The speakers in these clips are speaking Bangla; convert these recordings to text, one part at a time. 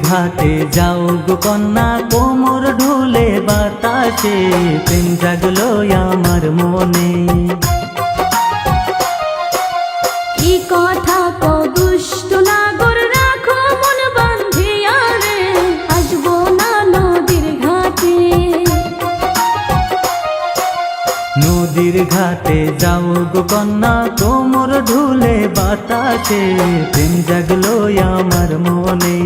ঘাটে যাও গো কন্যা, কোমর ঢুলে বাতাসে প্রেম জাগলো আমার মনে। কি কথা কও দুষ্ট নাগর, রাখো মন বাঁধিয়া রে, আসবো না নদীর ঘাটে। নদীর ঘাটে যাও গো কন্যা, কোমর ঢুলে বাতাসে প্রেম জাগলো আমার মনে।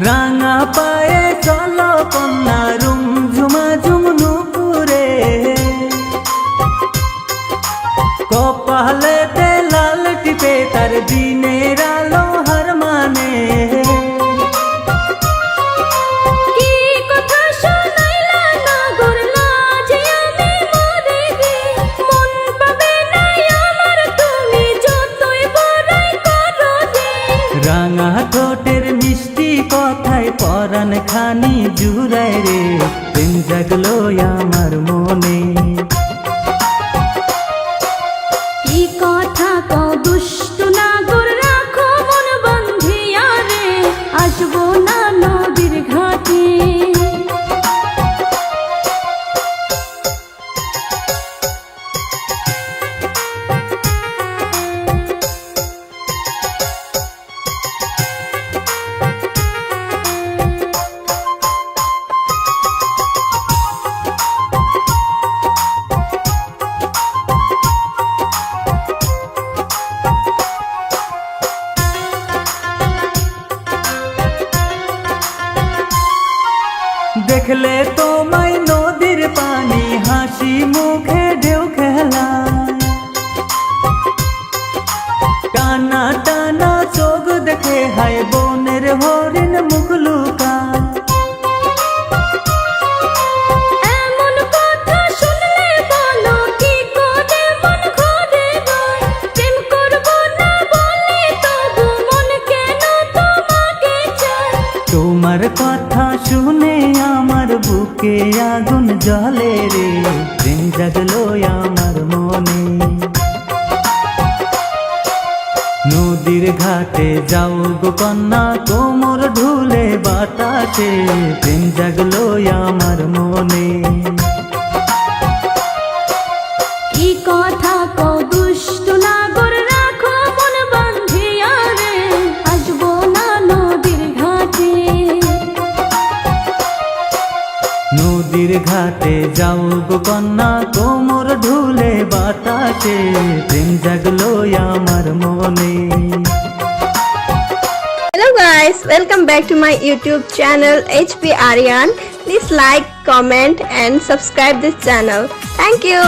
রাঙা পায়ে চলো কন্যা, রুম ঝুমা ঝুমনুপুরে, কপালেতে লাল টিপে তার দিনের আলো হার মানে। কি কথা শোনাইলা নাগর, লাজে আমি মরে গে, মন পাবে না আমার তুমি যতই বড়াই করো যে। রাঙা ঠোঁটের মিষ্টি কথায় পরাণ খানি জুড়ায় রে, প্রেম জাগলো আমার মনে। কি কথা কও দুষ্ট নাগর, রাখো মন বাঁধিয়া রে, আসবো না নদীর ঘাটে। দেখলে তোমায় নদীর পানি, হাসি মুখে ঢেউ খেলা, টানা টানা চোখ দেখে হায় বনের হরিণ মুখ লুকা। এমন কথা শুনলে বলো কি করে মন ঘরে যায়, প্রেম করবো না বলে তবু মন কেন তোমাকে চায়। তোমার কথা শুনে আমার বুকে আগুন জ্বলে রে, প্রেম জাগলো আমার মনে। নদীর ঘাটে যাও গো কন্যা, কোমর ঢুলে বাতাসে প্রেম জাগলো আমার মনে। কি কথা কও দুষ্ট নাগর, রাখো মন বাঁধিয়া রে, আসবো না নদীর ঘাটে। নদীর ঘাটে যাও গো কন্যা, কোমর ঢুলে বাতাসে প্রেম জাগলো আমার মনে। Hello guys, welcome back to my YouTube channel HP Aryan. Please like, comment and subscribe this channel. Thank you.